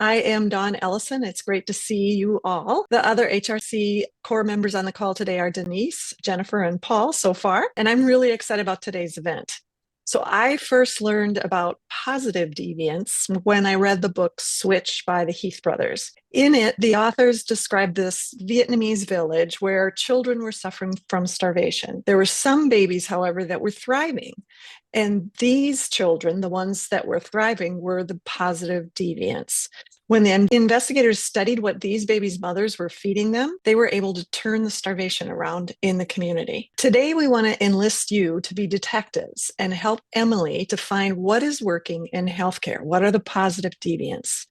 I am Dawn Ellison. It's great to see you all. The other HRC core members on the call today are Denise, Jennifer, and Paul so far, and I'm really excited about today's event. So I first learned about positive deviance when I read the book Switch by the Heath brothers. In it, the authors described this Vietnamese village where children were suffering from starvation. There were some babies, however, that were thriving. And these children, the ones that were thriving, were the positive deviants. When the investigators studied what these babies' mothers were feeding them, they were able to turn the starvation around in the community. Today, we want to enlist you to be detectives and help Emily to find what is working in healthcare. What are the positive deviants?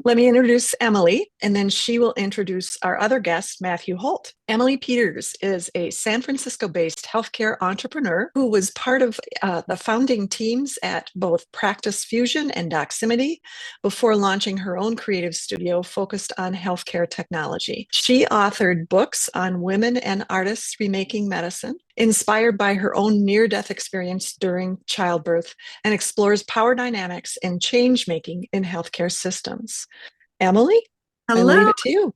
Let me introduce Emily, and then she will introduce our other guest, Matthew Holt. Emily Peters is a San Francisco-based healthcare entrepreneur who was part of the founding teams at both Practice Fusion and Doximity before launching her own creative studio focused on healthcare technology. She authored books on women and artists remaking medicine, inspired by her own near-death experience during childbirth, and explores power dynamics and change-making in healthcare systems. Emily, I Hello. leave it to you.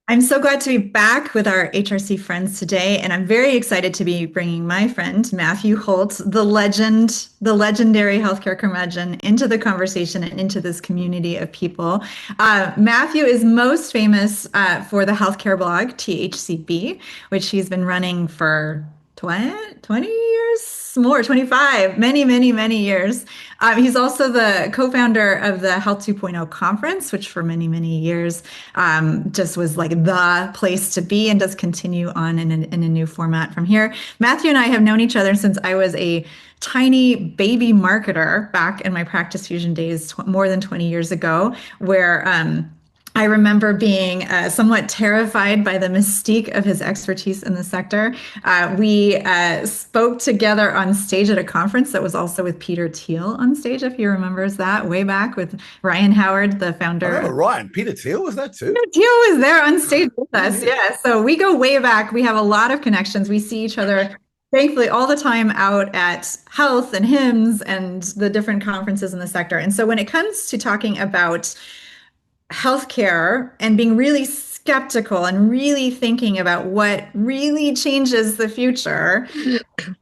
I'm so glad to be back with our HRC friends today, and I'm very excited to be bringing my friend Matthew Holt, the legendary healthcare curmudgeon, into the conversation and into this community of people. Matthew is most famous for the healthcare blog THCB, which he's been running for 20 years, more, 25, many years. He's also the co-founder of the Health 2.0 conference, which for many years just was like the place to be and does continue on in a new format from here. Matthew and I have known each other since I was a tiny baby marketer back in my Practice Fusion days, more than 20 years ago, where I remember being somewhat terrified by the mystique of his expertise in the sector. We spoke together on stage at a conference that was also with Peter Thiel on stage, if he remembers that, way back with Ryan Howard, the founder. I remember Ryan. Peter Thiel was that too? Peter Thiel was there on stage with us. Yeah. So we go way back. We have a lot of connections. We see each other, thankfully, all the time out at Health and HIMSS and the different conferences in the sector. And so when it comes to talking about healthcare and being really skeptical and really thinking about what really changes the future,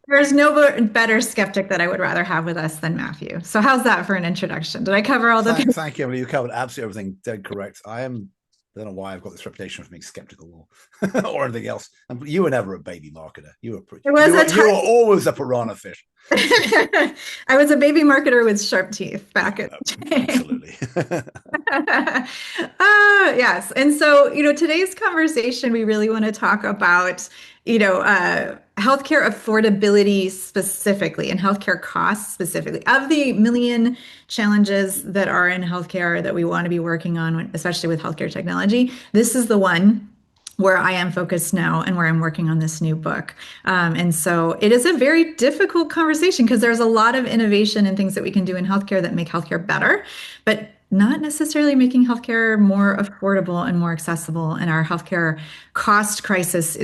there's no better skeptic that I would rather have with us than Matthew. So how's that for an introduction? Did I cover all the Thank you, Emily. You covered absolutely everything. Dead correct. I don't know why I've got this reputation of being skeptical or anything else. And you were never a baby marketer. You were always a piranha fish. I was a baby marketer with sharp teeth back in the day. Absolutely. Yes. And so, today's conversation, we really want to talk about, healthcare affordability specifically and healthcare costs specifically. Of the million challenges that are in healthcare that we want to be working on, especially with healthcare technology, this is the one where I am focused now and where I'm working on this new book. And so it is a very difficult conversation because there's a lot of innovation and things that we can do in healthcare that make healthcare better, but not necessarily making healthcare more affordable and more accessible. And our healthcare cost crisis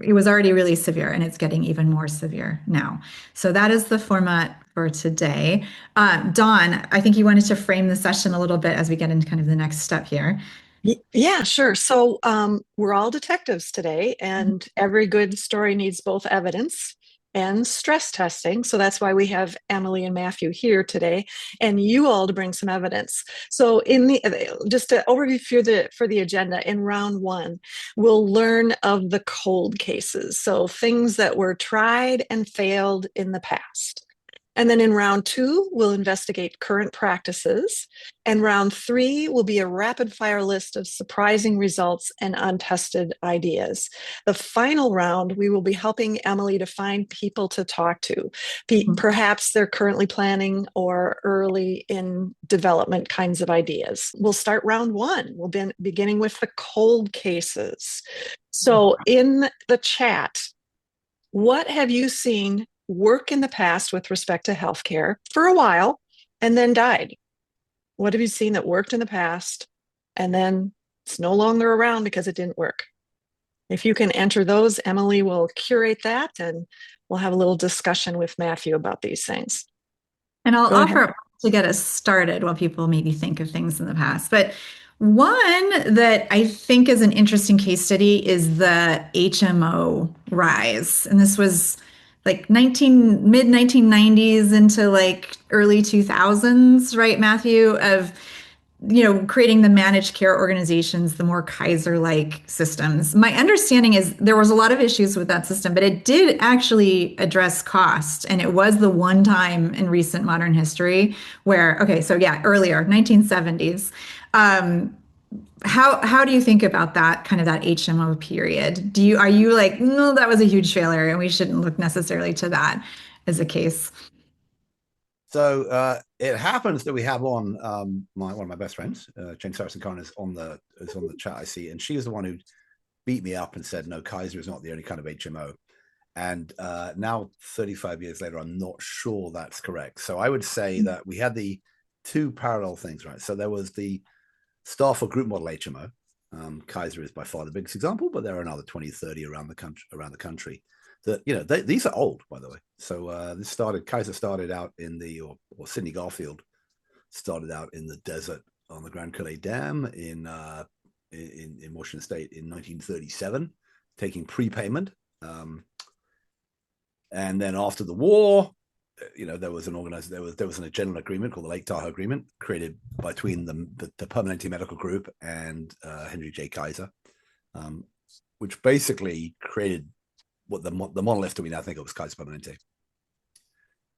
it was already really severe and it's getting even more severe now. So that is the format for today. Dawn, I think you wanted to frame the session a little bit as we get into kind of the next step here. Yeah, sure. So we're all detectives today, and every good story needs both evidence and stress testing. So that's why we have Emily and Matthew here today, and you all to bring some evidence. So just to overview for the agenda, in round one, we'll learn of the cold cases. So things that were tried and failed in the past. And then in round two, we'll investigate current practices. And round three will be a rapid fire list of surprising results and untested ideas. The final round, we will be helping Emily to find people to talk to. Perhaps they're currently planning or early in development kinds of ideas. We'll start round one. We'll be beginning with the cold cases. So in the chat, what have you seen work in the past with respect to healthcare for a while and then died? What have you seen that worked in the past and then it's no longer around because it didn't work? If you can enter those, Emily will curate that and we'll have a little discussion with Matthew about these things. And I'll offer to get us started while people maybe think of things in the past. But one that I think is an interesting case study is the HMO rise. And this was like mid 1990s into like early 2000s, right, Matthew, of creating the managed care organizations, the more Kaiser-like systems. My understanding is there was a lot of issues with that system, but it did actually address cost. And it was the one time in recent modern history where, okay, so yeah, earlier, 1970s. How do you think about that kind of that HMO period? Are you like, no, that was a huge failure and we shouldn't look necessarily to that as a case? So it happens that we have on one of my best friends, Jane Saracen is on the chat I see, and she is the one who beat me up and said, no, Kaiser is not the only kind of HMO. And now 35 years later, I'm not sure that's correct. So I would say that we had the two parallel things, right? So there was the staff or group model HMO. Kaiser is by far the biggest example, but there are another 20, 30 around the country. That these are old, by the way. So Kaiser started out or Sidney Garfield started out in the desert on the Grand Coulee Dam in Washington State in 1937, taking prepayment. And then after the war, there was a general agreement called the Lake Tahoe Agreement, created between the Permanente Medical Group and Henry J. Kaiser, which basically created what the monolith that we now think of as Kaiser Permanente.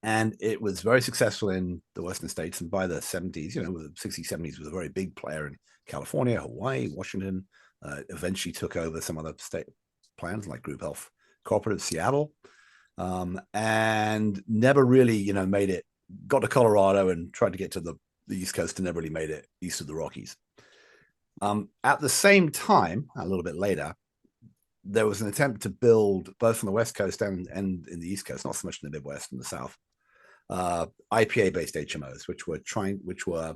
And it was very successful in the Western states. And by the 70s, the 60s, 70s was a very big player in California, Hawaii, Washington, eventually took over some other state plans like Group Health Cooperative, Seattle, and never really, got to Colorado and tried to get to the East Coast and never really made it east of the Rockies. At the same time, a little bit later, there was an attempt to build both on the West Coast and in the East Coast, not so much in the Midwest and the South, IPA-based HMOs, which were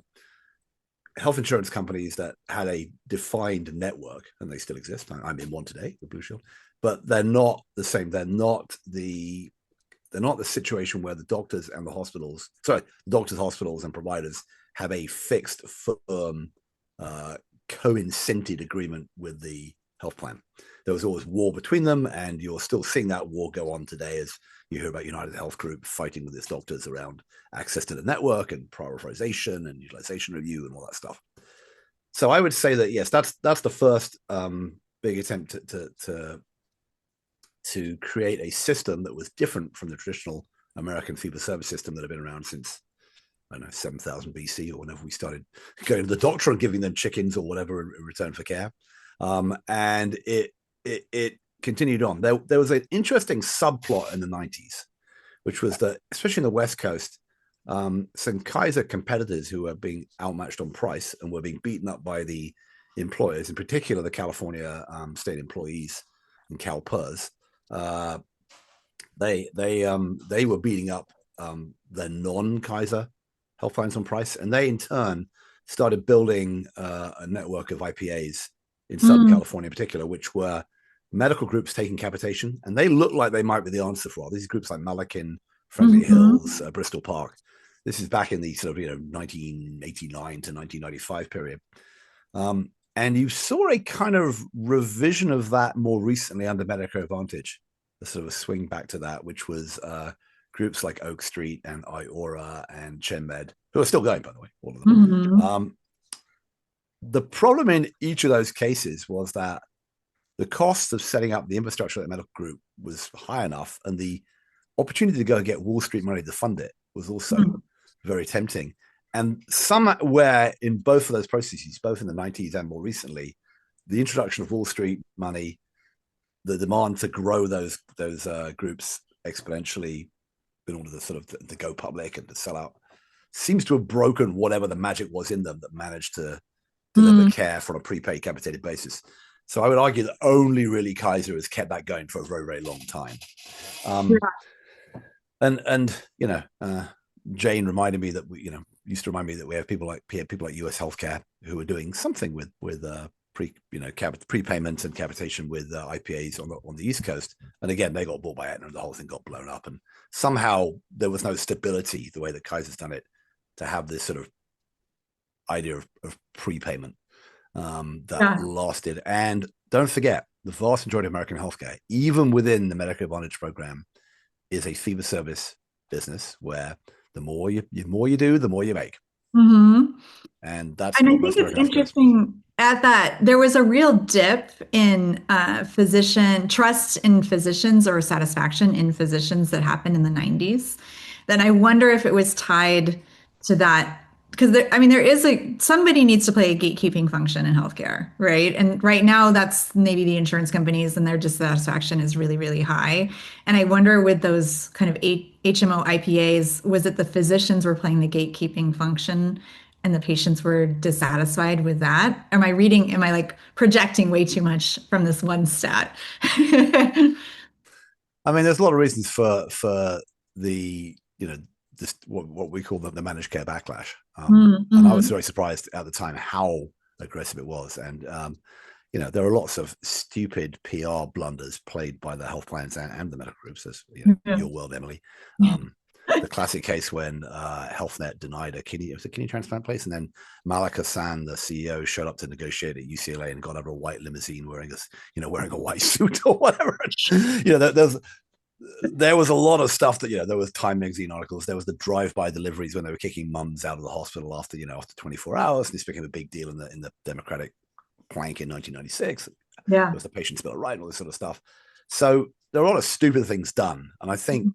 health insurance companies that had a defined network, and they still exist. I'm in one today, the Blue Shield, but they're not the same. They're not the situation where the doctors, hospitals, and providers have a fixed, firm, co-incented agreement with the health plan. There was always war between them, and you're still seeing that war go on today as you hear about United Health Group fighting with its doctors around access to the network and prioritization and utilization review and all that stuff. So I would say that, yes, that's the first big attempt to create a system that was different from the traditional American fee-for-service system that had been around since, I don't know, 7,000 BC or whenever we started going to the doctor and giving them chickens or whatever in return for care. And it continued on. There was an interesting subplot in the 90s, which was that, especially in the West Coast, some Kaiser competitors who were being outmatched on price and were being beaten up by the employers, in particular the California state employees and CalPERS. They were beating up the non-Kaiser health plans on price, and they in turn started building a network of IPAs in Southern California in particular, which were medical groups taking capitation, and they look like they might be the answer for all these groups like Malakin, Friendly Hills, Bristol Park. This is back in the sort of 1989 to 1995 period, and you saw a kind of revision of that more recently under Medicare Advantage, a sort of a swing back to that, which was groups like Oak Street and IORA and ChenMed, who are still going, by the way, all of them. The problem in each of those cases was that the cost of setting up the infrastructure of the medical group was high enough, and the opportunity to go and get Wall Street money to fund it was also very tempting. And somewhere in both of those processes, both in the 90s and more recently, the introduction of Wall Street money, the demand to grow those groups exponentially in order to sort of to go public and to sell out, seems to have broken whatever the magic was in them that managed to deliver care on a prepaid capitated basis. So I would argue that only really Kaiser has kept that going for a very, very long time. Jane reminded me that we, used to remind me that we have people like US Healthcare who are doing something with prepayments and capitation with IPAs on the East Coast. And again, they got bought by Aetna and the whole thing got blown up. And somehow there was no stability the way that Kaiser's done it to have this sort of idea of prepayment that lasted. And don't forget, the vast majority of American healthcare, even within the Medicare Advantage program, is a fee-for-service business where the more you do, the more you make. Mm-hmm. And that's and what I think most it's American healthcare interesting at that there was a real dip in physician trust in physicians or satisfaction in physicians that happened in the 90s. Then I wonder if it was tied to that because there is somebody needs to play a gatekeeping function in healthcare, right? And right now that's maybe the insurance companies and their dissatisfaction is really, really high. And I wonder with those kind of HMO IPAs, was it the physicians were playing the gatekeeping function and the patients were dissatisfied with that? Am I like projecting way too much from this one stat? I mean, there's a lot of reasons for the, this what we call the managed care backlash. And I was very surprised at the time how aggressive it was. And, there are lots of stupid PR blunders played by the health plans and the medical groups, as your world, Emily. The classic case when HealthNet denied a kidney transplant place, and then Malik Hassan, the CEO, showed up to negotiate at UCLA and got out of a white limousine wearing a white suit or whatever. There was a lot of stuff that, there was Time magazine articles. There was the drive-by deliveries when they were kicking mums out of the hospital after 24 hours. And this became a big deal in the Democratic plank in 1996. Yeah. There was the Patient's Bill of Rights and all this sort of stuff. So there are a lot of stupid things done. And I think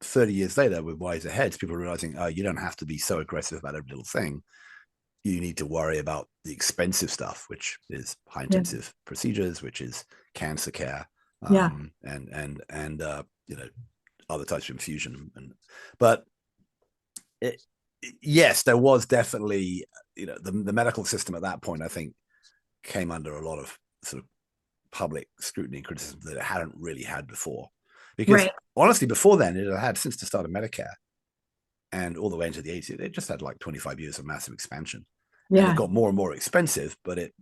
30 years later, with wiser heads, people are realizing, you don't have to be so aggressive about every little thing. You need to worry about the expensive stuff, which is high-intensive procedures, which is cancer care. And other types of infusion, but yes, there was definitely the medical system at that point, I think, came under a lot of sort of public scrutiny and criticism that it hadn't really had before, because honestly, before then it had, since the start of Medicare and all the way into the 80s, it just had like 25 years of massive expansion. And it got more and more expensive, but it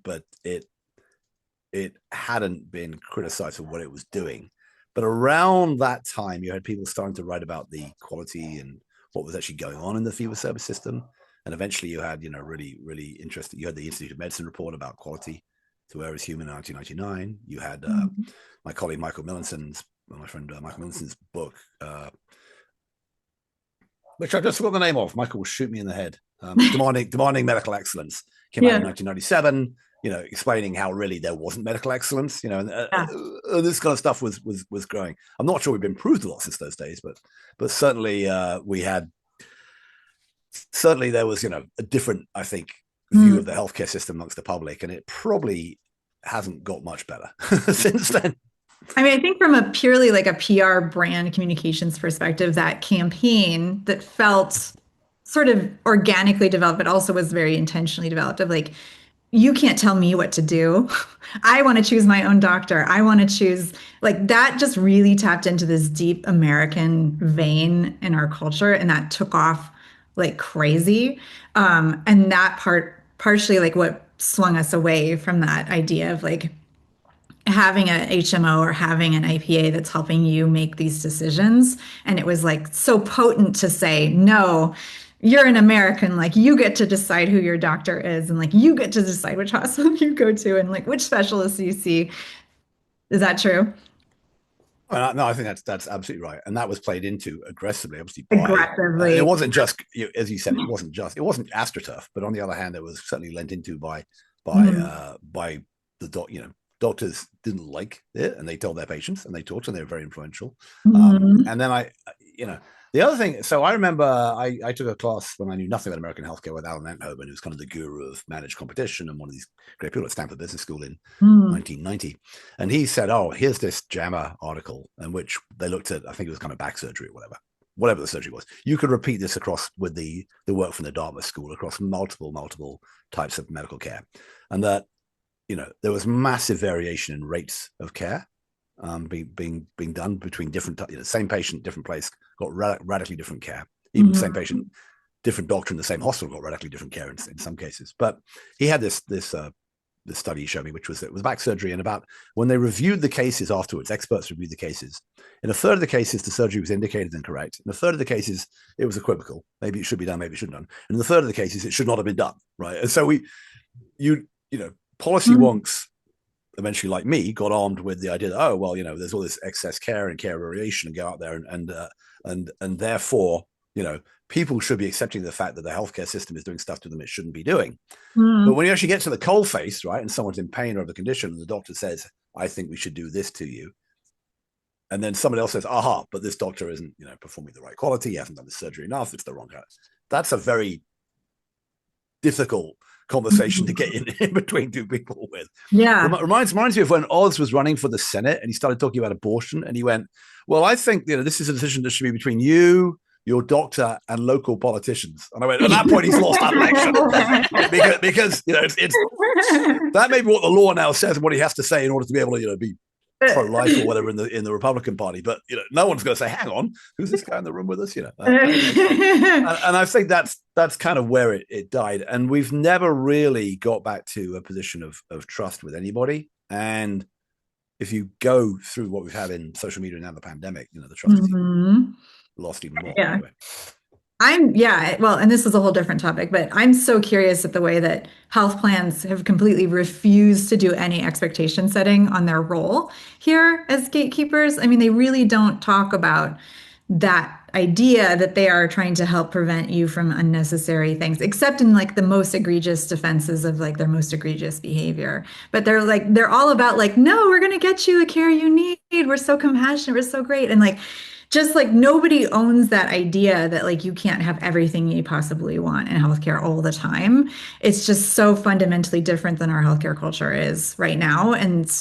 hadn't been criticized for what it was doing. But around that time, you had people starting to write about the quality and what was actually going on in the fee-for-service system. And eventually you had, really, really interesting, you had the Institute of Medicine report about quality to Err is Human in 1999. You had my colleague, my friend Michael Millicent's book, which I just forgot the name of. Michael will shoot me in the head. Demanding Medical Excellence came out in 1997. Explaining how really there wasn't medical excellence, and this kind of stuff was growing. I'm not sure we've improved a lot since those days, but certainly there was, a different, I think, view of the healthcare system amongst the public, and it probably hasn't got much better since then. I mean, I think from a purely like a PR brand communications perspective, that campaign that felt sort of organically developed, but also was very intentionally developed of like, you can't tell me what to do. I want to choose my own doctor. I want to choose, like, that just really tapped into this deep American vein in our culture. And that took off like crazy. And that partially like what swung us away from that idea of like having a HMO or having an IPA that's helping you make these decisions. And it was like so potent to say, no, you're an American, like you get to decide who your doctor is and like you get to decide which hospital you go to and like which specialists you see. Is that true? No, I think that's absolutely right. And that was played into aggressively, obviously. It wasn't just, as you said, it wasn't AstroTurf, but on the other hand, it was certainly lent into by the doctors didn't like it and they told their patients and they talked and they were very influential. And then the other thing, so I remember I took a class when I knew nothing about American healthcare with Alan Enthoven, who was kind of the guru of managed competition and one of these great people at Stanford Business School in 1990. And he said, here's this JAMA article in which they looked at, I think it was kind of back surgery or whatever the surgery was. You could repeat this across with the work from the Dartmouth School across multiple types of medical care. And that, there was massive variation in rates of care being done between different, same patient, different place, got radically different care. Even same patient, different doctor in the same hospital got radically different care in some cases. But he had this the study showed me, which was that it was back surgery, and about when they reviewed the cases afterwards, experts reviewed the cases. In a third of the cases, the surgery was indicated and correct. In a third of the cases, it was equivocal. Maybe it should be done, maybe it shouldn't be done. And in the third of the cases, it should not have been done, right? And so policy wonks, eventually like me, got armed with the idea that, oh, well, there's all this excess care and care variation, and go out there and therefore, people should be accepting the fact that the healthcare system is doing stuff to them it shouldn't be doing. But when you actually get to the cold face, right, and someone's in pain or have a condition, and the doctor says, I think we should do this to you, and then somebody else says, aha, but this doctor isn't, performing the right quality, he hasn't done the surgery enough, it's the wrong kind. That's a very difficult conversation to get in between two people with. Yeah. Reminds me of when Oz was running for the Senate and he started talking about abortion, and he went, well, I think, this is a decision that should be between you, your doctor, and local politicians. And I went, at that point, he's lost that election because it's that may be what the law now says and what he has to say in order to be able to, be pro-life or whatever in the Republican Party. But no one's going to say, hang on, who's this guy in the room with us? And I think that's kind of where it died. And we've never really got back to a position of trust with anybody. And if you go through what we've had in social media and now the pandemic, the trust is lost even more. Yeah. Anyway. Well, and this is a whole different topic, but I'm so curious at the way that health plans have completely refused to do any expectation setting on their role here as gatekeepers. I mean, they really don't talk about that idea that they are trying to help prevent you from unnecessary things, except in like the most egregious defenses of like their most egregious behavior. But they're all about like, no, we're going to get you the care you need. We're so compassionate. We're so great. And like, just like nobody owns that idea that like you can't have everything you possibly want in healthcare all the time. It's just so fundamentally different than our healthcare culture is right now. And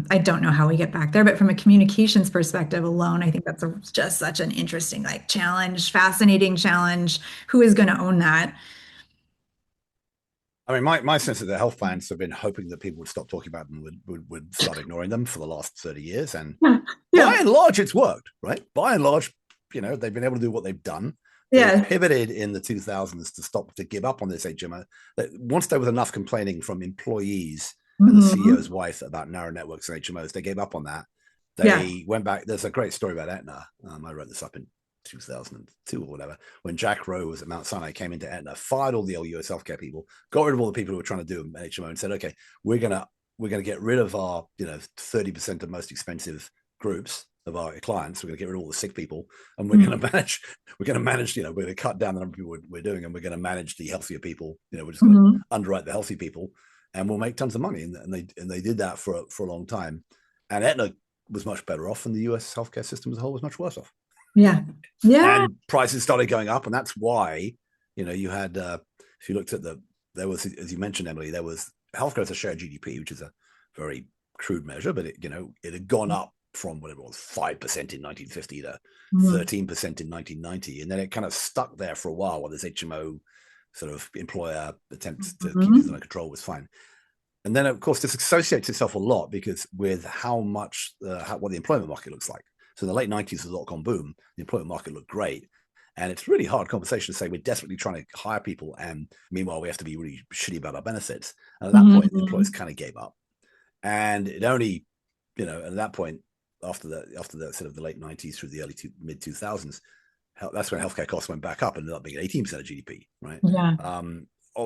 I don't know how we get back there, but from a communications perspective alone, I think that's just such an interesting like challenge, fascinating challenge. Who is going to own that? I mean, my sense is that health plans have been hoping that people would stop talking about them, would start ignoring them for the last 30 years. And by and large, it's worked, right? By and large, they've been able to do what they've done. They pivoted in the 2000s to give up on this HMO. Once there was enough complaining from employees and the CEO's wife about narrow networks and HMOs, they gave up on that. They went back. There's a great story about Aetna. I wrote this up in 2002 or whatever, when Jack Rowe was at Mount Sinai, came into Aetna, fired all the old US healthcare people, got rid of all the people who were trying to do an HMO, and said, okay, we're gonna get rid of our 30% of most expensive groups of our clients. We're gonna get rid of all the sick people, and we're gonna manage. We're gonna cut down the number of people we're doing, and we're gonna manage the healthier people. We're just gonna underwrite the healthy people, and we'll make tons of money. And they did that for a long time. And Aetna was much better off, and the US healthcare system as a whole was much worse off. Yeah. And prices started going up, and that's why, you had, if you looked at there was, as you mentioned, Emily, there was healthcare as a share of GDP, which is a very crude measure, but it had gone up from whatever it was, 5% in 1950 to 13% in 1990. And then it kind of stuck there for a while this HMO sort of employer attempts to keep it under control was fine. And then, of course, this associates itself a lot because with how much, what the employment market looks like. So in the late 90s, the dot-com boom, the employment market looked great. And it's really hard conversation to say we're desperately trying to hire people, and meanwhile, we have to be really shitty about our benefits. And at that point, the employers kind of gave up. And it only, at that point, after the sort of the late 90s through the early mid 2000s, that's when healthcare costs went back up and ended up being 18% of GDP, right? Yeah.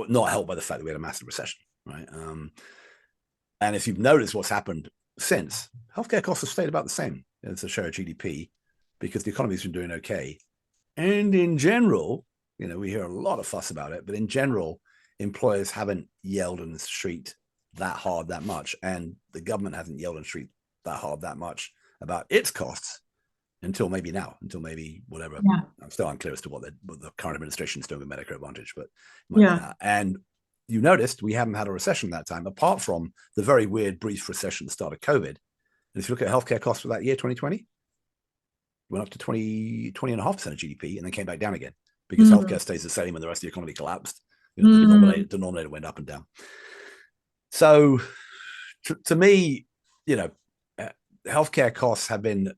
Not helped by the fact that we had a massive recession, right? And if you've noticed what's happened since, healthcare costs have stayed about the same as a share of GDP because the economy's been doing okay. And in general, we hear a lot of fuss about it, but in general, employers haven't yelled on the street that hard that much. And the government hasn't yelled on the street that hard that much about its costs until maybe whatever. Yeah. I'm still unclear as to what the current administration is doing with Medicare Advantage, but and you noticed we haven't had a recession that time, apart from the very weird brief recession at the start of COVID. And if you look at healthcare costs for that year, 2020, went up to 20.5% of GDP and then came back down again because healthcare stays the same and the rest of the economy collapsed. The denominator went up and down. So to me, healthcare costs have been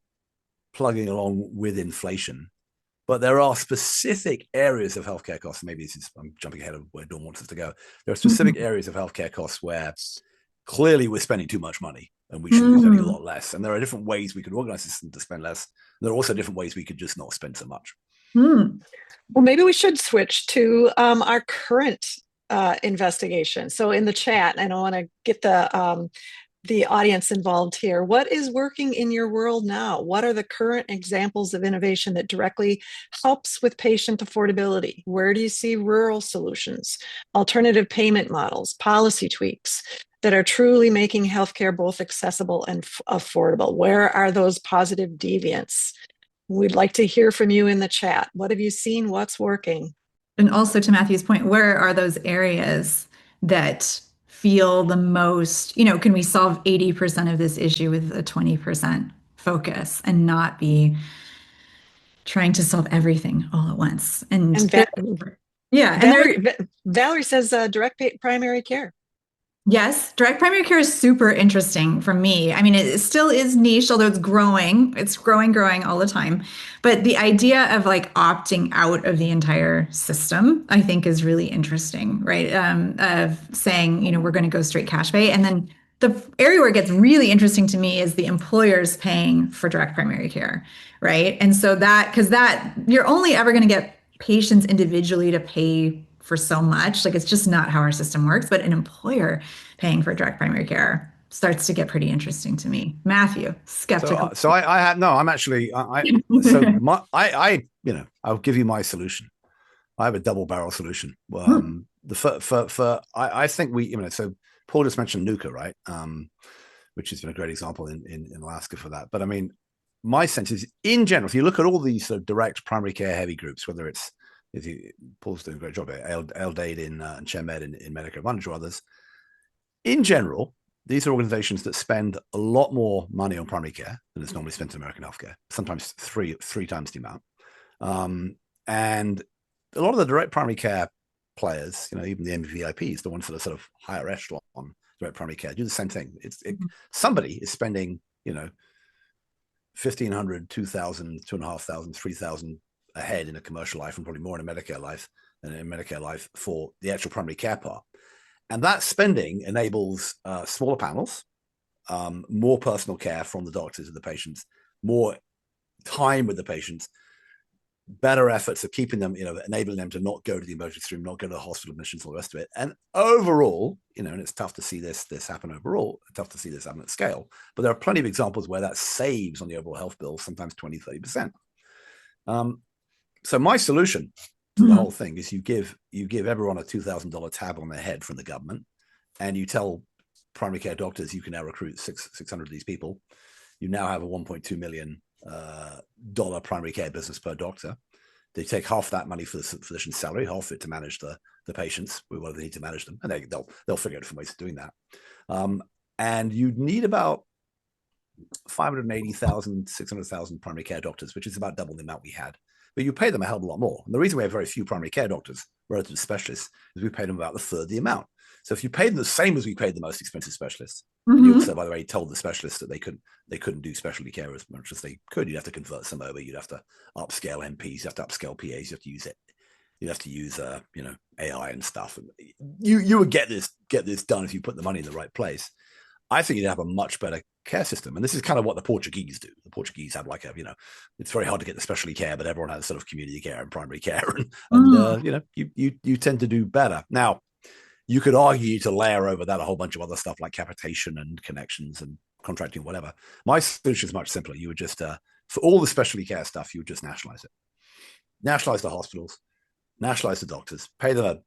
plugging along with inflation, but there are specific areas of healthcare costs. Maybe I'm jumping ahead of where Dawn wants us to go. There are specific areas of healthcare costs where clearly we're spending too much money and we should be spending a lot less. And there are different ways we could organize the system to spend less. There are also different ways we could just not spend so much. Well, maybe we should switch to our current investigation. So in the chat, and I want to get the audience involved here. What is working in your world now? What are the current examples of innovation that directly helps with patient affordability? Where do you see rural solutions, alternative payment models, policy tweaks that are truly making healthcare both accessible and affordable? Where are those positive deviants? We'd like to hear from you in the chat. What have you seen? What's working? And also to Matthew's point, where are those areas that feel the most, can we solve 80% of this issue with a 20% focus and not be trying to solve everything all at once? Valerie says direct primary care. Yes, direct primary care is super interesting for me. I mean, it still is niche, although it's growing. It's growing all the time. But the idea of like opting out of the entire system, I think, is really interesting, right? Of saying, we're going to go straight cash pay. And then the area where it gets really interesting to me is the employers paying for direct primary care, right? And so because you're only ever going to get patients individually to pay for so much. Like, it's just not how our system works. But an employer paying for direct primary care starts to get pretty interesting to me. Matthew, skeptical. I'll give you my solution. I have a double barrel solution. I think so Paul just mentioned Nuka, right? Which has been a great example in Alaska for that. But I mean, my sense is, in general, if you look at all these sort of direct primary care heavy groups, whether it's Paul's doing a great job here, LDAID in ChenMed in Medicare Advantage or others. In general, these are organizations that spend a lot more money on primary care than is normally spent in American healthcare, sometimes three times the amount. And a lot of the direct primary care players, even the MVIPs, the ones that are sort of higher echelon direct primary care, do the same thing. Somebody is spending, $1,500, $2,000, $2,500, $3,000 ahead in a commercial life, and probably more in a Medicare life than in Medicare life for the actual primary care part. And that spending enables smaller panels, more personal care from the doctors and the patients, more time with the patients, better efforts of keeping them, enabling them to not go to the emergency room, not go to the hospital admissions, all the rest of it. And overall, and it's tough to see this happen overall, tough to see this happen at scale, but there are plenty of examples where that saves on the overall health bill, sometimes 20-30%. So my solution to the whole thing is you give everyone a $2,000 tab on their head from the government, and you tell primary care doctors you can now recruit 600 of these people. You now have a $1.2 million primary care business per doctor. They take half that money for the physician's salary, half of it to manage the patients, whether they need to manage them, and they'll figure out different ways of doing that. And you need about 580,000, 600,000 primary care doctors, which is about double the amount we had. But you pay them a hell of a lot more. And the reason we have very few primary care doctors relative to specialists is we pay them about a third the amount. So if you paid them the same as we paid the most expensive specialists, and you also, by the way, told the specialists that they couldn't do specialty care as much as they could, you'd have to convert some over. You'd have to upscale MPs, you have to upscale PAs, you have to use it. You'd have to use AI and stuff. You would get this done if you put the money in the right place. I think you'd have a much better care system. And this is kind of what the Portuguese do. The Portuguese have it's very hard to get the specialty care, but everyone has sort of community care and primary care. And you tend to do better. Now, you could argue to layer over that a whole bunch of other stuff like capitation and connections and contracting, whatever. My solution is much simpler. You would just, for all the specialty care stuff, you would just nationalize it. Nationalize the hospitals, nationalize the doctors, pay them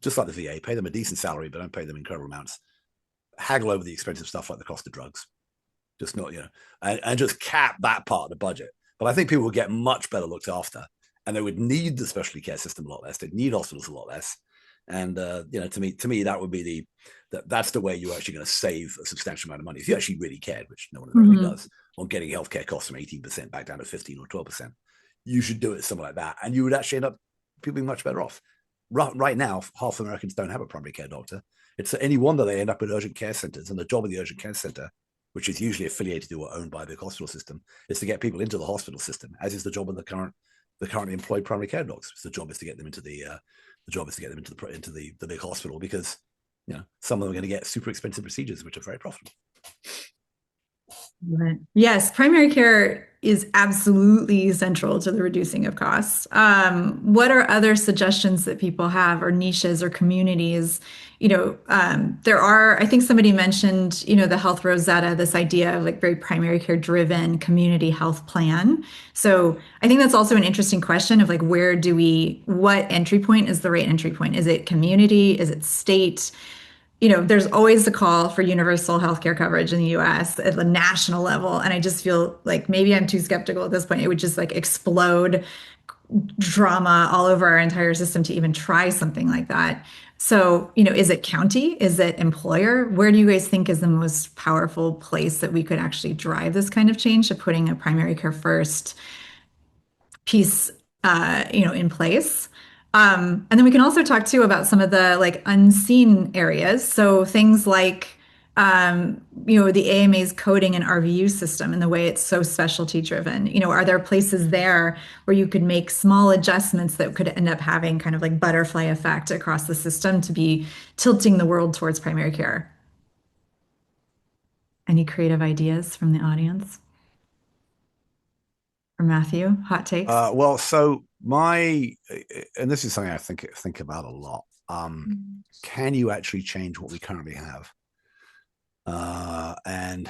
just like the VA, pay them a decent salary, but don't pay them incredible amounts. Haggle over the expensive stuff like the cost of drugs, just not, and just cap that part of the budget. But I think people would get much better looked after, and they would need the specialty care system a lot less. They'd need hospitals a lot less. And, to me, that would be that's the way you're actually going to save a substantial amount of money. If you actually really cared, which no one really does, on getting healthcare costs from 18% back down to 15 or 12%, you should do it something like that. And you would actually end up people being much better off. Right now, half Americans don't have a primary care doctor. It's any wonder they end up in urgent care centers. And the job of the urgent care center, which is usually affiliated to or owned by the hospital system, is to get people into the hospital system, as is the job of the currently employed primary care docs. The job is to get them into the big hospital, because some of them are going to get super expensive procedures, which are very profitable. Right. Yes, primary care is absolutely central to the reducing of costs. What are other suggestions that people have, or niches or communities? There are, I think somebody mentioned, the Health Rosetta, this idea of like very primary care driven community health plan. So I think that's also an interesting question of like, what entry point is the right entry point? Is it community? Is it state? There's always the call for universal healthcare coverage in the US at the national level. And I just feel like maybe I'm too skeptical at this point. It would just like explode drama all over our entire system to even try something like that. So, is it county? Is it employer? Where do you guys think is the most powerful place that we could actually drive this kind of change to putting a primary care first piece, in place? And then we can also talk too about some of the like unseen areas. So things like, the AMA's coding and RVU system and the way it's so specialty driven. Are there places there where you could make small adjustments that could end up having kind of like butterfly effect across the system to be tilting the world towards primary care? Any creative ideas from the audience? Or Matthew, hot takes? Well, so and this is something I think about a lot. Can you actually change what we currently have? And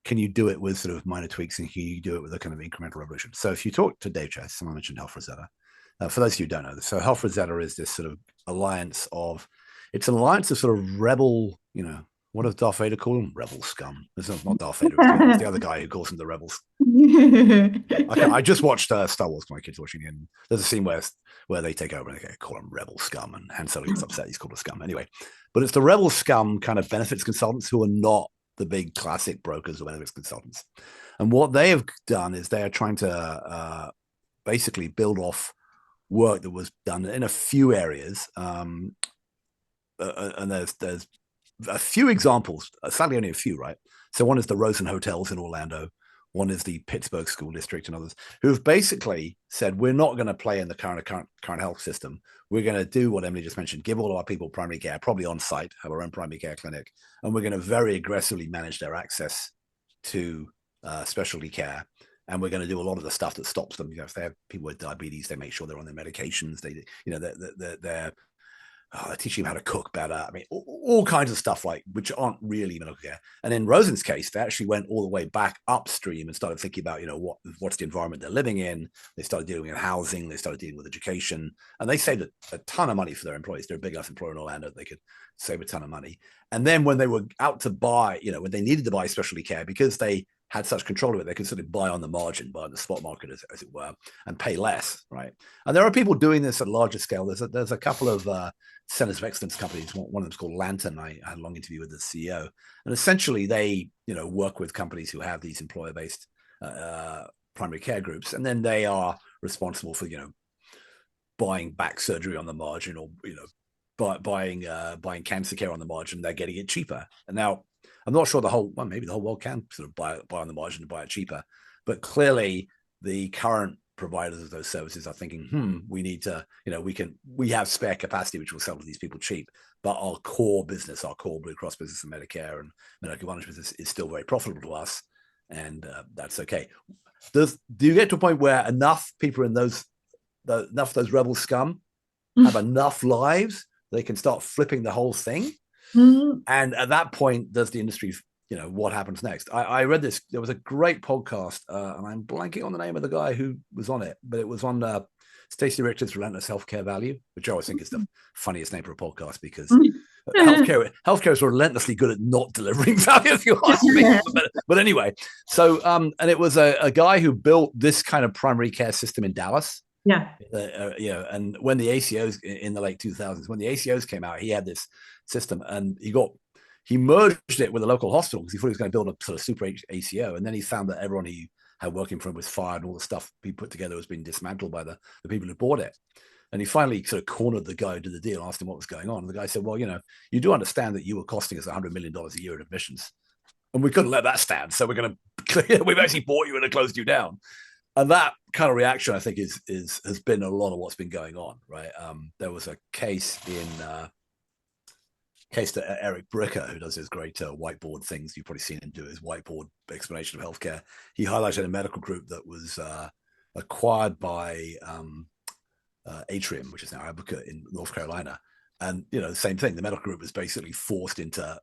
can you do it with sort of minor tweaks, and can you do it with a kind of incremental revolution? So if you talk to Dave Chess, someone mentioned Health Rosetta. For those of you who don't know this, so Health Rosetta is this sort of alliance of sort of rebel, what does Darth Vader call them? Rebel scum. It's not Darth Vader. It's the other guy who calls them the rebels. I just watched Star Wars. My kids watching it. And there's a scene where they take over and they call them rebel scum, and Han Solo gets upset. He's called a scum anyway. But it's the rebel scum kind of benefits consultants who are not the big classic brokers or benefits consultants. And what they have done is they are trying to basically build off work that was done in a few areas. And there's a few examples, sadly only a few, right? So one is the Rosen Hotels in Orlando, one is the Pittsburgh School District, and others who have basically said, we're not going to play in the current health system. We're going to do what Emily just mentioned, give all of our people primary care, probably on site, have our own primary care clinic, and we're going to very aggressively manage their access to specialty care. And we're going to do a lot of the stuff that stops them. If they have people with diabetes, they make sure they're on their medications. They're teaching them how to cook better. I mean, all kinds of stuff which aren't really medical care. And in Rosen's case, they actually went all the way back upstream and started thinking about, what's the environment they're living in. They started dealing with housing. They started dealing with education, and they saved a ton of money for their employees. They're a big enough employer in Orlando that they could save a ton of money. And then when they were out to buy, when they needed to buy specialty care, because they had such control of it, they could sort of buy on the margin, buy on the spot market, as it were, and pay less, right? And there are people doing this at a larger scale. There's a couple of centers of excellence companies. One of them is called Lantern. I had a long interview with the CEO, and essentially they, work with companies who have these employer-based primary care groups, and then they are responsible for, buying back surgery on the margin, or buying cancer care on the margin. They're getting it cheaper, and now I'm not sure maybe the whole world can sort of buy on the margin and buy it cheaper, but clearly the current providers of those services are thinking, we need to, we have spare capacity, which will sell to these people cheap, but our core business, our core Blue Cross business and Medicare and Medicare Advantage business is still very profitable to us. And that's okay. Do you get to a point where enough people in those rebel scum have enough lives, they can start flipping the whole thing? Mm-hmm. And at that point, does the industry, what happens next? I read this. There was a great podcast, and I'm blanking on the name of the guy who was on it, but it was on Stacey Richards' Relentless Healthcare Value, which I always think is the funniest name for a podcast, because healthcare is relentlessly good at not delivering value, if you ask me. But anyway, so and it was a guy who built this kind of primary care system in Dallas. Yeah. And when the ACOs in the late 2000s, when the ACOs came out, he had this system, and he merged it with a local hospital because he thought he was going to build a sort of super ACO. And then he found that everyone he had working for him was fired, and all the stuff he put together was being dismantled by the people who bought it. And he finally sort of cornered the guy who did the deal, asked him what was going on. And the guy said, well, you do understand that you were costing us $100 million a year in admissions, and we couldn't let that stand. So we've actually bought you in and closed you down. And that kind of reaction, I think, has been a lot of what's been going on, right? There was a case in case to Eric Bricker, who does his great whiteboard things. You've probably seen him do his whiteboard explanation of healthcare. He highlighted a medical group that was acquired by Atrium, which is now Advocate in North Carolina. And, the same thing. The medical group was basically forced into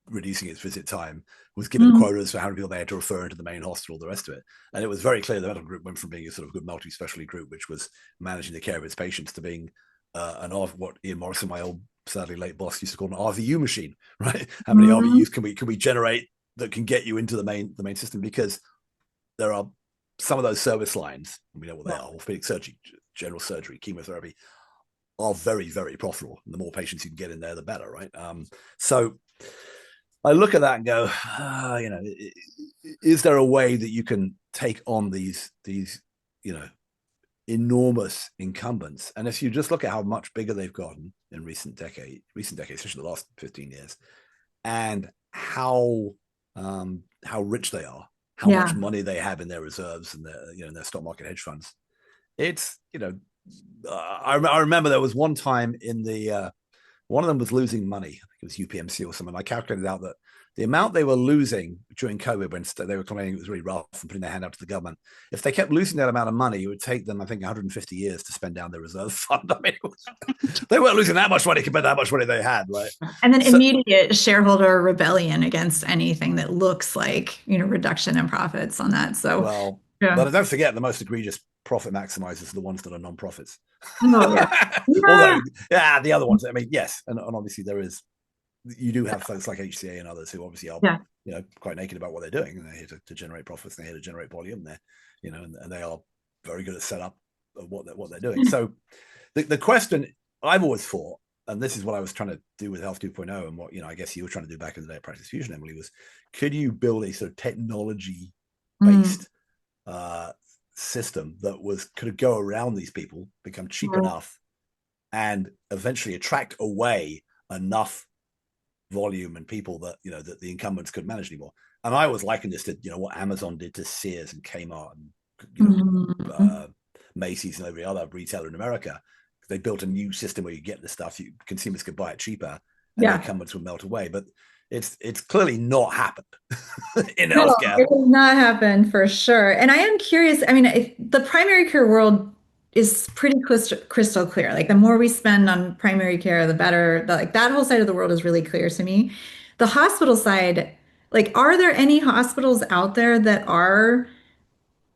reducing its visit time, was given quotas for how many people they had to refer into the main hospital, the rest of it. And it was very clear the medical group went from being a sort of good multi-specialty group, which was managing the care of its patients, to being what Ian Morrison, my old sadly late boss, used to call an RVU machine, right? How many RVUs can we generate that can get you into the main system? Because there are some of those service lines, we know what they are: orthopedic surgery, general surgery, chemotherapy, are very, very profitable. And the more patients you can get in there, the better, right? So I look at that and go, is there a way that you can take on these enormous incumbents? And if you just look at how much bigger they've gotten in recent decades, especially the last 15 years, and how rich they are, how much money they have in their reserves and their stock market hedge funds, it's I remember there was one time in the one of them was losing money. I think it was UPMC or something. I calculated out that the amount they were losing during COVID, when they were complaining it was really rough and putting their hand out to the government, if they kept losing that amount of money, it would take them, I think, 150 years to spend down their reserve fund. I mean, they weren't losing that much money compared to how much money they had, right? And then immediate shareholder rebellion against anything that looks like, reduction in profits on that. So, but don't forget, the most egregious profit maximizers are the ones that are non-profits. Oh, yeah. Although, the other ones, I mean, yes. And obviously you do have folks like HCA and others who obviously are, quite naked about what they're doing. And they're here to generate profits. They're here to generate volume. And they are very good at setup of what they're doing. So the question I've always thought, and this is what I was trying to do with Health 2.0 and what, I guess you were trying to do back in the day at Practice Fusion, Emily, was could you build a sort of technology-based system that could go around these people, become cheap enough, and eventually attract away enough volume and people that that the incumbents couldn't manage anymore. And I always likened this to what Amazon did to Sears and Kmart and Macy's and every other retailer in America. They built a new system where you get the stuff, consumers could buy it cheaper, and the incumbents would melt away. But it's clearly not happened in healthcare. It has not happened for sure. And I am curious. I mean, the primary care world is pretty crystal clear. Like the more we spend on primary care, the better. Like that whole side of the world is really clear to me. The hospital side, like, are there any hospitals out there that are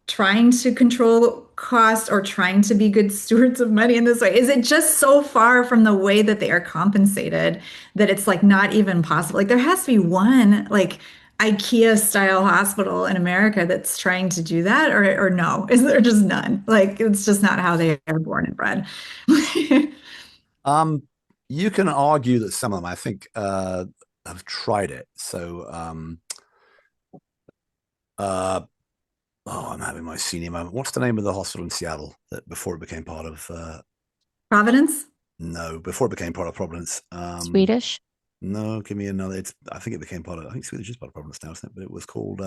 trying to control cost or trying to be good stewards of money in this way? Is it just so far from the way that they are compensated that it's like not even possible? Like there has to be one like IKEA style hospital in America that's trying to do that, or no? Is there just none? Like it's just not how they are born and bred. You can argue that some of them, I think, have tried it. So I'm having my senior moment. What's the name of the hospital in Seattle that before it became part of Providence? No, before it became part of Providence. Swedish? No, give me another. I think it became part of. I think Swedish is part of Providence now, isn't it? But it was called.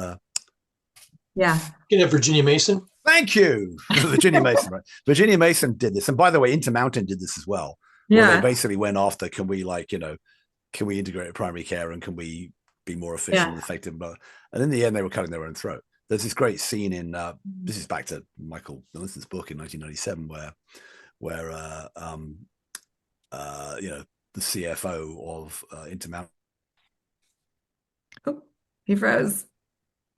Virginia Mason. Thank you, Virginia Mason. Right, Virginia Mason did this, and by the way, Intermountain did this as well. Yeah, they basically went after, can we integrate primary care and can we be more efficient and effective? And in the end, they were cutting their own throat. There's this great scene in this is back to Michael Millicent's book in 1997, where the CFO of Intermountain. Oh, he froze.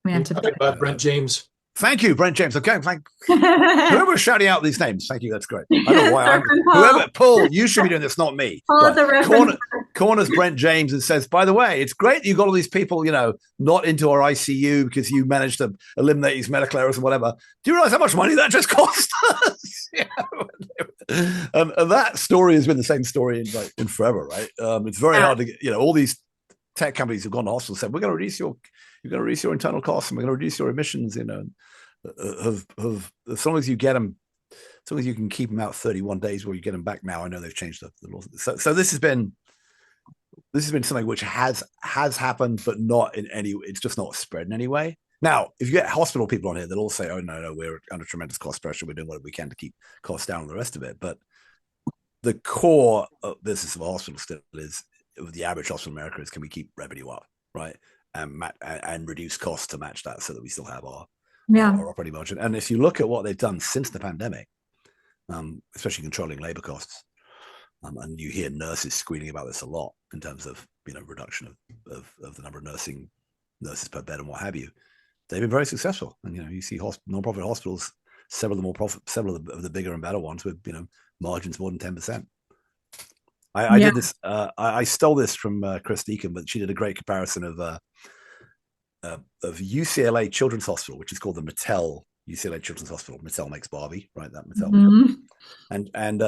We have to talk about Brent James. Thank you, Brent James. Okay, whoever's shouting out these names. Thank you. That's great. I don't know why Paul, you should be doing this, not me. Corners Brent James and says, by the way, it's great that you got all these people, not into our ICU because you managed to eliminate these medical errors and whatever. Do you realize how much money that just cost us? And that story has been the same story in forever, right? It's very hard to get, all these tech companies have gone to hospitals and said, we're going to reduce your internal costs and we're going to reduce your emissions, as long as you get them, as long as you can keep them out 31 days where you get them back now. I know they've changed the laws. So this has been something which has happened, but not in any, it's just not spread in any way. Now, if you get hospital people on here, they'll all say, oh, no, we're under tremendous cost pressure. We're doing what we can to keep costs down and the rest of it. But the core of business of a hospital still is the average hospital in America is, can we keep revenue up, right? And reduce costs to match that so that we still have our operating margin. And if you look at what they've done since the pandemic, especially controlling labor costs, and you hear nurses squealing about this a lot in terms of, reduction of the number of nurses per bed and what have you, they've been very successful. And, you see non-profit hospitals, several of the bigger and better ones with, margins more than 10%. I did this. I stole this from Chris Deacon, but she did a great comparison of UCLA Children's Hospital, which is called the Mattel UCLA Children's Hospital. Mattel makes Barbie, right? That Mattel. Mm-hmm. And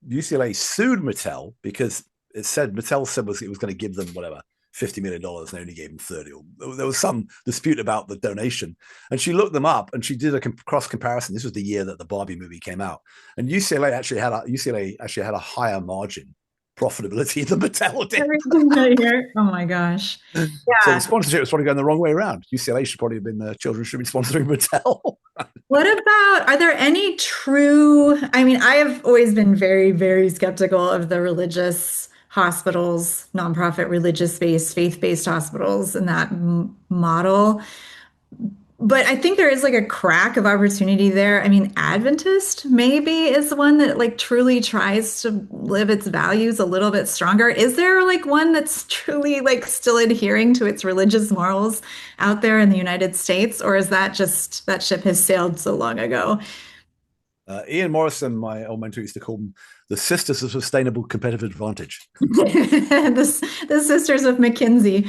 UCLA sued Mattel because Mattel said it was going to give them whatever $50 million, and they only gave them 30. There was some dispute about the donation, and she looked them up and she did a cross comparison. This was the year that the Barbie movie came out, and UCLA actually had a higher margin profitability than Mattel did. Oh my gosh. Yeah. So the sponsorship was probably going the wrong way around. UCLA should probably have been the children should be sponsoring Mattel. What about, are there any true, I have always been very, very skeptical of the religious hospitals, nonprofit, religious-based, faith-based hospitals and that model. But I think there is a crack of opportunity there. Adventist maybe is one that truly tries to live its values a little bit stronger. Is there one that's truly still adhering to its religious morals out there in the United States? Or is that just that ship has sailed so long ago? Ian Morrison, my old mentor, used to call them the Sisters of Sustainable Competitive Advantage. the Sisters of McKinsey.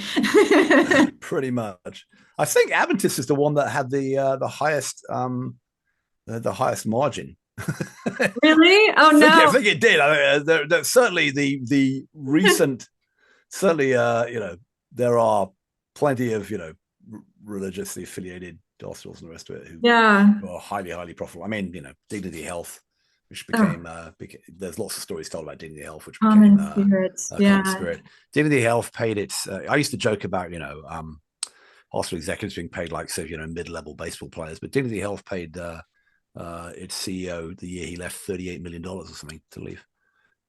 Pretty much. I think Adventist is the one that had the highest margin. Really? Oh no! I think it did. Certainly the recent. Certainly, there are plenty of religiously affiliated hospitals and the rest of it who are highly profitable. Dignity Health, which became there's lots of stories told about Dignity Health, which became Common Spirit. Dignity Health paid its. I used to joke about hospital executives being paid mid-level baseball players, but Dignity Health paid its CEO the year he left $38 million or something to leave.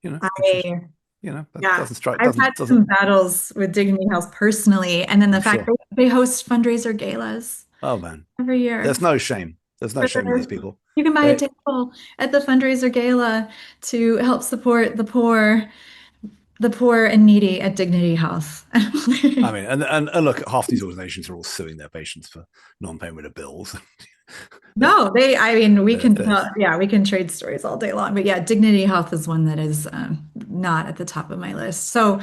Doesn't strike. I've had some battles with Dignity Health personally, and then the fact that they host fundraiser galas. Oh man, every year. There's no shame. There's no shame in these people. You can buy a table at the fundraiser gala to help support the poor and needy at Dignity Health. and look, half these organizations are all suing their patients for non-payment of bills. No, we can trade stories all day long, but Dignity Health is one that is not at the top of my list. So,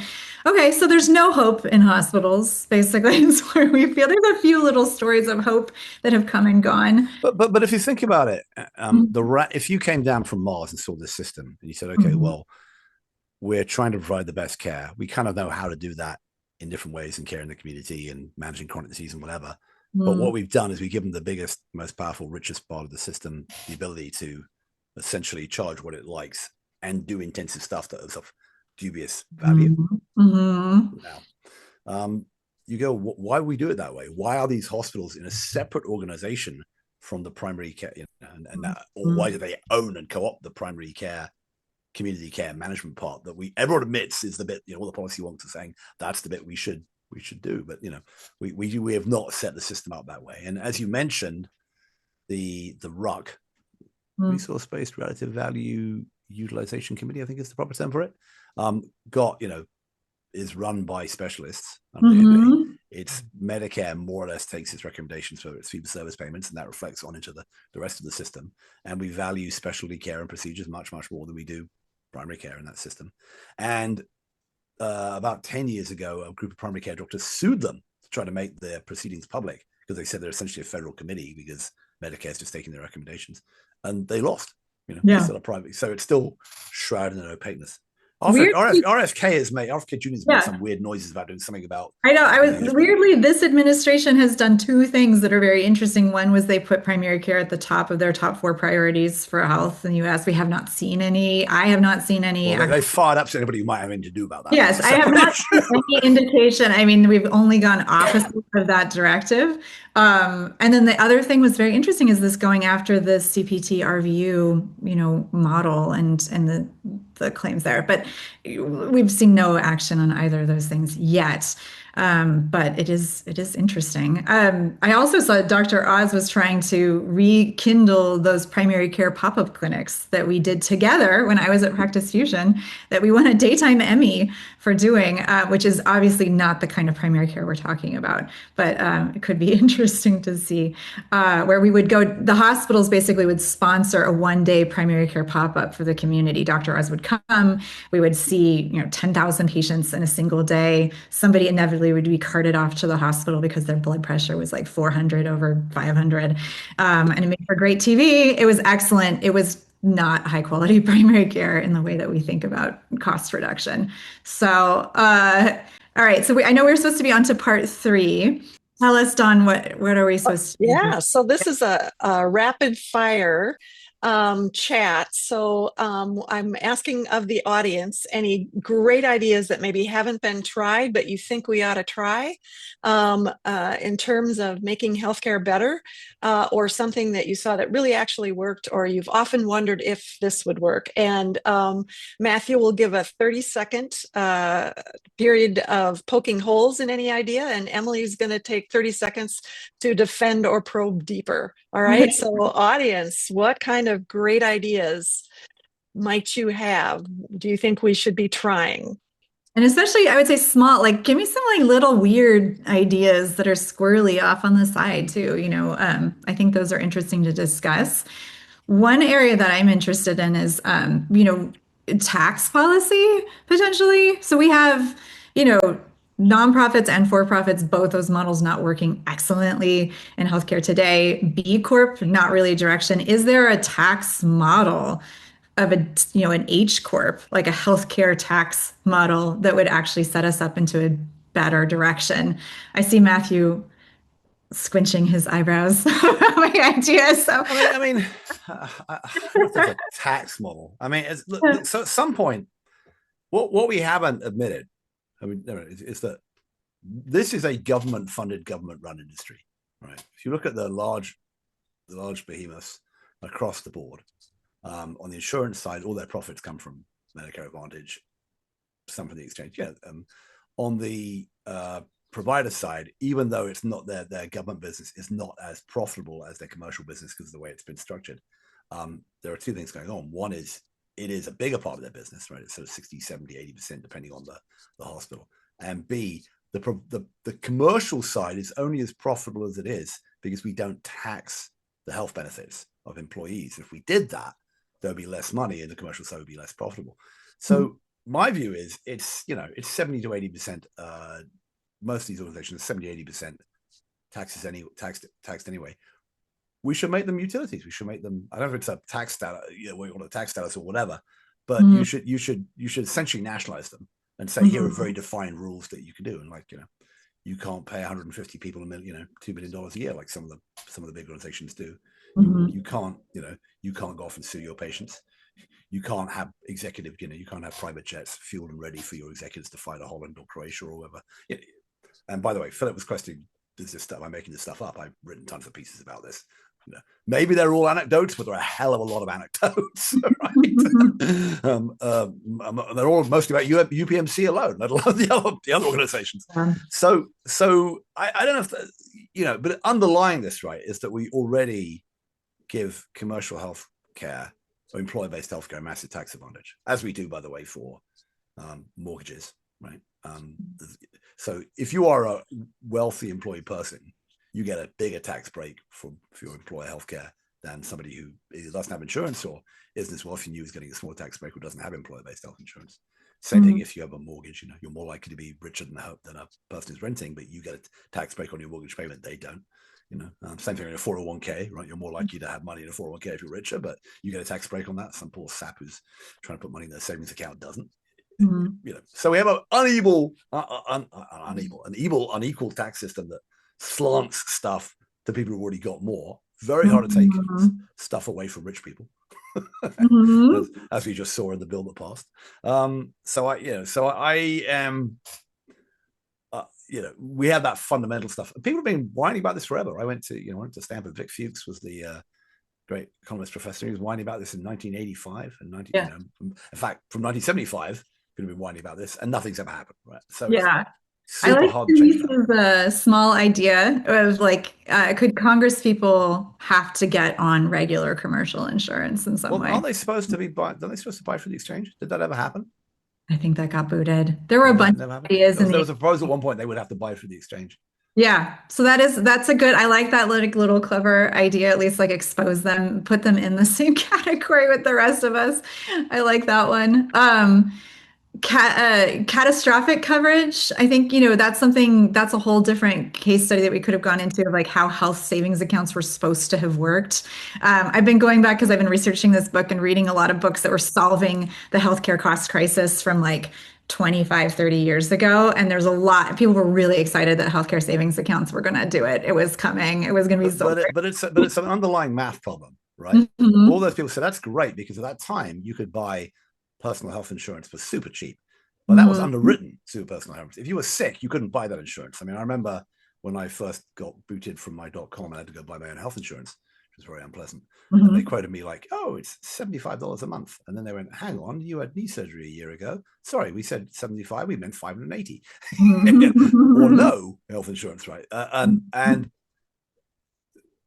okay, so there's no hope in hospitals, basically, is where we feel. There's a few little stories of hope that have come and gone. But if you think about it, if you came down from Mars and saw this system and you said, okay, well, we're trying to provide the best care. We kind of know how to do that in different ways in care in the community and managing chronic disease and whatever. But what we've done is we've given the biggest, most powerful, richest part of the system the ability to essentially charge what it likes and do intensive stuff that is of dubious value. Now, you go, why do we do it that way? Why are these hospitals in a separate organization from the primary care? Or why do they own and co-opt the primary care, community care management part that everyone admits is the bit, all the policy wonks are saying that's the bit we should do, but we have not set the system up that way. And as you mentioned, the RUC, Resource-Based Relative Value Utilization Committee, I think is the proper term for it, is run by specialists. It's Medicare more or less takes its recommendations for its fee-for-service payments, and that reflects on into the rest of the system. And we value specialty care and procedures much more than we do primary care in that system. And about 10 years ago, a group of primary care doctors sued them to try to make their proceedings public because they said they're essentially a federal committee because Medicare is just taking their recommendations, and they lost. It's still a private, so it's still shrouded in opaqueness. RFK Jr. has made some weird noises about doing something about. I know. Weirdly, this administration has done two things that are very interesting. One was they put primary care at the top of their top 4 priorities for health in the U.S. We have not seen any. I have not seen any. Well, they fired up to anybody who might have anything to do about that. Yes, I have not seen any indication. We've only gone opposite of that directive. And then the other thing was very interesting is this going after the CPT RVU, model and the claims there. But we've seen no action on either of those things yet. But it is interesting. I also saw Dr. Oz was trying to rekindle those primary care pop-up clinics that we did together when I was at Practice Fusion, that we won a daytime Emmy for doing, which is obviously not the kind of primary care we're talking about, but it could be interesting to see, where we would go. The hospitals basically would sponsor a one-day primary care pop-up for the community. Dr. Oz would come. We would see 10,000 patients in a single day. Somebody inevitably would be carted off to the hospital because their blood pressure was like 400 over 500. And it made for great TV. It was excellent. It was not high quality primary care in the way that we think about cost reduction. So, all right. So I know we're supposed to be on to part 3. Tell us, Dawn, what are we supposed to do? Yeah, so this is a rapid fire chat. So I'm asking of the audience any great ideas that maybe haven't been tried, but you think we ought to try in terms of making healthcare better, or something that you saw that really actually worked, or you've often wondered if this would work. And Matthew will give a 30-second period of poking holes in any idea, and Emily's going to take 30 seconds to defend or probe deeper. All right. So, audience, what kind of great ideas might you have? Do you think we should be trying? And especially, I would say small, like give me some like little weird ideas that are squirrely off on the side too. I think those are interesting to discuss. One area that I'm interested in is, tax policy potentially. So we have, nonprofits and for-profits, both those models not working excellently in healthcare today. B Corp, not really a direction. Is there a tax model of an H Corp, like a healthcare tax model that would actually set us up into a better direction? I see Matthew squinching his eyebrows. My idea. So I mean, a tax model. I mean, look, so at some point, what we haven't admitted, is that this is a government-funded, government-run industry, right? If you look at the large behemoths across the board, on the insurance side, all their profits come from Medicare Advantage, some from the exchange. Yeah. On the provider side, even though it's not their government business is not as profitable as their commercial business because of the way it's been structured, there are two things going on. One is it is a bigger part of their business, right? It's sort of 60, 70, 80%, depending on the hospital. And B, the commercial side is only as profitable as it is because we don't tax the health benefits of employees. If we did that, there'd be less money and the commercial side would be less profitable. So my view is it's 70 to 80%, most of these organizations, 70, 80% taxed anyway. We should make them utilities. We should make them, I don't know if it's a tax status, we want a tax status or whatever, but you should essentially nationalize them and say, here are very defined rules that you can do. And you can't pay 150 people $2 million a year like some of the big organizations do. You can't go off and sue your patients. You can't have you can't have private jets fueled and ready for your executives to fly to Holland or Croatia or whatever. And by the way, Philip was questioning, is this stuff, I'm making this stuff up. I've written tons of pieces about this. Maybe they're all anecdotes, but there are a hell of a lot of anecdotes, right? They're all mostly about UPMC alone, let alone the other organizations. So I don't know if, but underlying this, right, is that we already give commercial health care or employer-based healthcare a massive tax advantage, as we do, by the way, for mortgages, right? So if you are a wealthy employed person, you get a bigger tax break for your employer healthcare than somebody who either doesn't have insurance or isn't as wealthy and you is getting a small tax break or doesn't have employer-based health insurance. Same thing if you have a mortgage, you're more likely to be richer than a person who's renting, but you get a tax break on your mortgage payment. They don't. Same thing in a 401k, right? You're more likely to have money in a 401k if you're richer, but you get a tax break on that. Some poor sap who's trying to put money in their savings account doesn't. So we have an unequal tax system that slants stuff to people who've already got more. Very hard to take stuff away from rich people, as we just saw in the bill that passed. We have that fundamental stuff. People have been whining about this forever. I went to Stanford. Vic Fuchs was the great economist professor. He was whining about this in 1985 and in fact, from 1975 could have been whining about this, and nothing's ever happened, right? So Yeah. it's I super like hard to change that. Denise's small idea of like, could Congress people have to get on regular commercial insurance in some Well, way? aren't they supposed to be aren't they supposed to buy through the exchange? Did that ever happen? I think that got booted. There were a Never, bunch never of happened. ideas There in was, there the was a proposal at one point they would have to buy through the exchange. yeah. So that's a good, I like that little clever idea, at least like expose them, put them in the same category with the rest of us. I like that one. Catastrophic coverage. I think, that's a whole different case study that we could have gone into of like how health savings accounts were supposed to have worked. I've been going back because I've been researching this book and reading a lot of books that were solving the healthcare cost crisis from like 25, 30 years ago. And there's a lot, people were really excited that healthcare savings accounts were going to do it. It was coming. It was going to be so But it's an underlying math problem, right? All Mhm. those people say that's great because at that time you could buy personal health insurance for super cheap. But that was Mhm. underwritten super personal health. If you were sick, you couldn't buy that insurance. I mean, I remember when I first got booted from my .com, I had to go buy my own health insurance, which was very unpleasant. And they Mhm. quoted me like, "Oh, it's $75 a month." And then they went, "Hang on, you had knee surgery a year ago. Sorry, we said 75, we meant 580." Or Mhm. no health insurance, right? And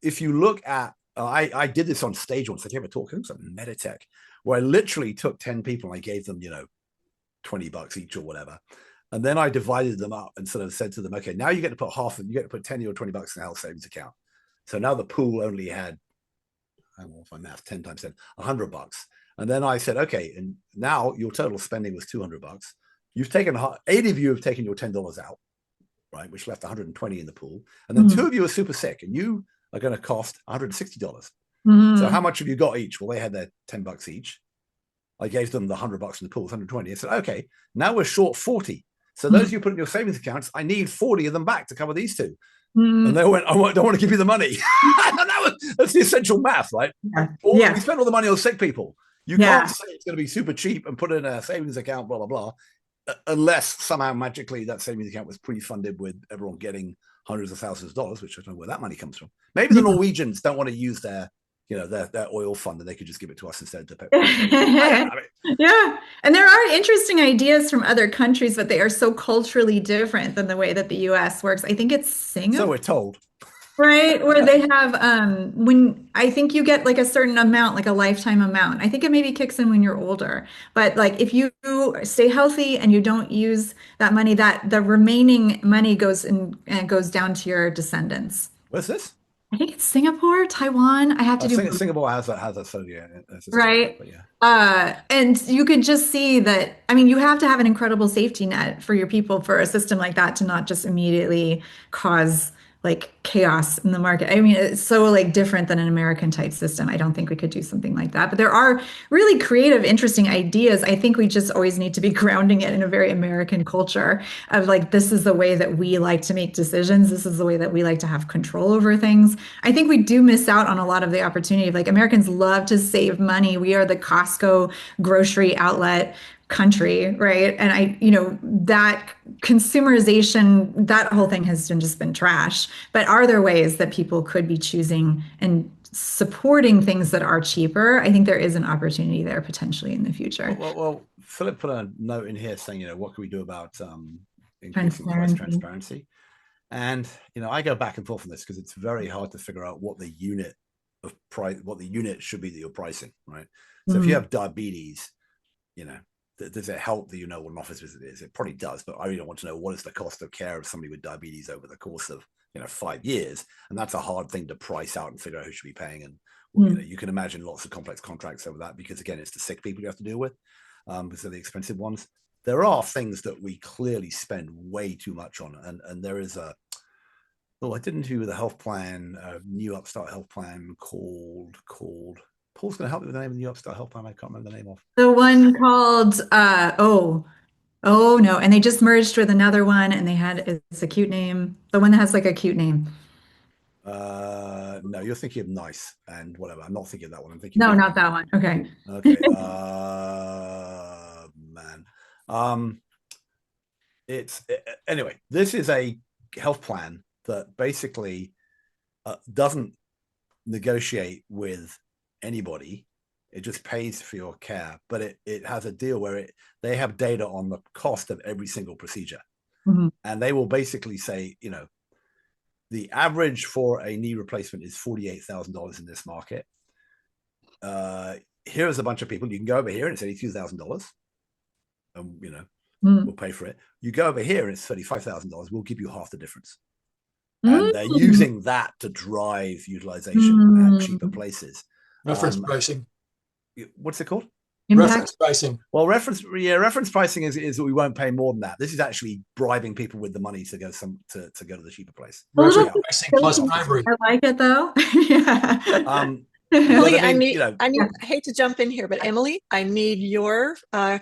if you look at, I did this on stage once. I gave a talk, I think it was at Meditech, where I literally took 10 people and I gave them, $20 each or whatever. And then I divided them up and sort of said to them, okay, now you get to put you get to put 10 or $20 in a health savings account. So now the pool only had, I don't know if my math, 10 times 10, $100. And then I said, okay, and now your total spending was $200. You've taken, 8 of you have taken your $10 out, right? Which left 120 in the pool. And then 2 of you are super sick and you are going to cost $160. So how Mhm. much have you got each? Well, they had their $10 each. I gave them the $100 in the pool, 120. I said, okay, now we're short 40. So those you put in your savings accounts, I need 40 of them back to cover these two. And Mhm. they went, don't want to give you the money. That's the essential math, right? Yeah. Or we Yeah. spend all the money on sick people. You can't Yeah. say it's going to be super cheap and put it in a savings account, blah, blah, blah, unless somehow magically that savings account was pre-funded with everyone getting hundreds of thousands of dollars, which I don't know where that money comes from. Maybe the Norwegians don't want to use their oil fund and they could just give it to us instead to pay for it. I don't know. I mean, Yeah. And there are interesting ideas from other countries, but they are so culturally different than the way that the US works. I think it's so Singapore, we're told. right? Where they have when I think you get like a certain amount, like a lifetime amount. I think it maybe kicks in when you're older. But like if you stay healthy and you don't use that money, that the remaining money goes in and goes down to your descendants. Where's this? I think it's Singapore, Taiwan. I have to do Singapore has a system like that, right? but yeah. And you could just see that, I mean, you have to have an incredible safety net for your people for a system like that to not just immediately cause like chaos in the market. I mean, it's so like different than an American type system. I don't think we could do something like that. But there are really creative, interesting ideas. I think we just always need to be grounding it in a very American culture of like, this is the way that we like to make decisions. This is the way that we like to have control over things. I think we do miss out on a lot of the opportunity. Like Americans love to save money. We are the Costco grocery outlet country, right? And that consumerization, that whole thing has just been trash. But are there ways that people could be choosing and supporting things that are cheaper? I think there is an opportunity there potentially in the future. Well, Philip put a note in here saying, what can we do about increasing price Transparency. transparency? And I go back and forth on this because it's very hard to figure out what the unit of price, what the unit should be that you're pricing, right? So if you Mm, have diabetes, does it help that what an office visit is? It probably does, but I really want to know what is the cost of care of somebody with diabetes over the course of 5 years, and that's a hard thing to price out and figure out who should be paying. And mm. you can imagine lots of complex contracts over that because again, it's the sick people you have to deal with, because they're the expensive ones. There are things that we clearly spend way too much on, and there is a I did an interview with a health plan, a new upstart health plan called. Paul's going to help me with the name of the new upstart health plan. I can't remember the name of. The one called oh no, and they just merged with another one and they had it's a cute name. The one that has like a cute name. No, you're thinking of Nice and whatever. I'm not thinking of that one. I'm thinking of No, the other not one. that one. Okay. Okay. Man. Anyway. This is a health plan that basically doesn't negotiate with anybody. It just pays for your care, but it has a deal where they have data on the cost of every single procedure. Mhm. And they will basically say, you know, the average for a knee replacement is $48,000 in this market. Here's a bunch of people. You can go over here and it's $82,000. And, you know, we'll pay for it. You go over here and it's $35,000. We'll give you half the difference. And they're using that to drive utilization at cheaper places. Reference pricing. What's it called? Impact. Reference pricing. Well, reference pricing is that we won't pay more than that. This is actually bribing people with the money to go to go to the cheaper place. Reference pricing plus bribery. I like it though. Yeah. Emily, I mean, I hate to jump in here, but Emily, I need your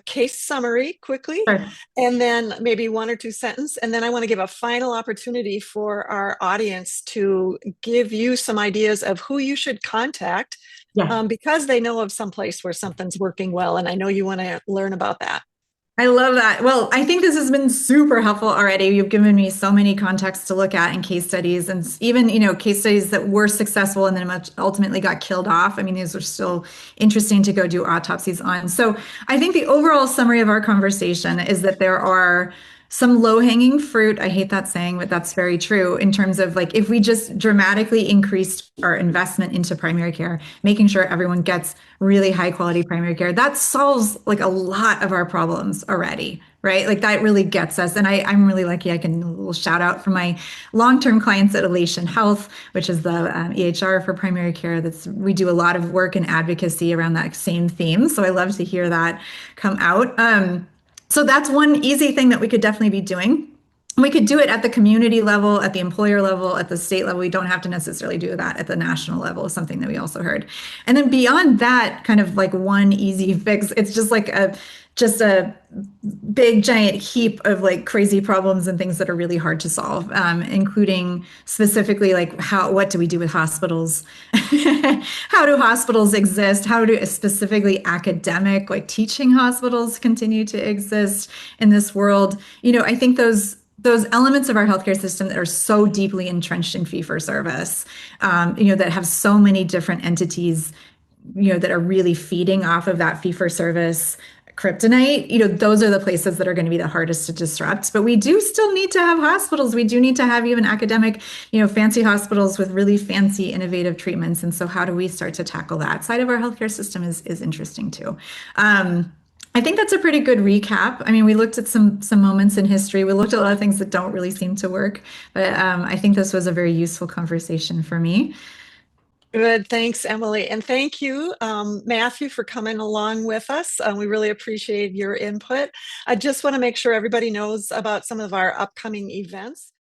case summary quickly, Sure. and then maybe one or two sentences, and then I want to give a final opportunity for our audience to give you some ideas of who you should contact, because they know of some place where something's working well, and I know you want to learn about that. I love that. Well, I think this has been super helpful already. You've given me so many contexts to look at in case studies, and even, you know, case studies that were successful and then ultimately got killed off. I mean, these are still interesting to go do autopsies on. So I think the overall summary of our conversation is that there are some low-hanging fruit. I hate that saying, but that's very true in terms of like, if we just dramatically increased our investment into primary care, making sure everyone gets really high quality primary care, that solves like a lot of our problems already, right? Like that really gets us. And I'm really lucky. I can a little shout out for my long-term clients at Elation Health, which is the EHR for primary care. We do a lot of work and advocacy around that same theme. So I love to hear that come out. So that's one easy thing that we could definitely be doing. We could do it at the community level, at the employer level, at the state level. We don't have to necessarily do that at the national level, something that we also heard. And then beyond that, kind of like one easy fix, it's just like a big giant heap of like crazy problems and things that are really hard to solve, including specifically like what do we do with hospitals? How do hospitals exist? How do specifically academic, like teaching hospitals continue to exist in this world? You know, I think those elements of our healthcare system that are so deeply entrenched in fee-for-service, you know, that have so many different entities, you know, that are really feeding off of that fee-for-service kryptonite, you know, those are the places that are going to be the hardest to disrupt. But we do still need to have hospitals. We do need to have even academic, you know, fancy hospitals with really fancy, innovative treatments. And so how do we start to tackle that side of our healthcare system is interesting too. I think that's a pretty good recap. I mean, we looked at some moments in history. We looked at a lot of things that don't really seem to work. But I think this was a very useful conversation for me. Good. Thanks, Emily. And thank you, Matthew, for coming along with us. We really appreciate your input. I just want to make sure everybody knows about some of our upcoming events.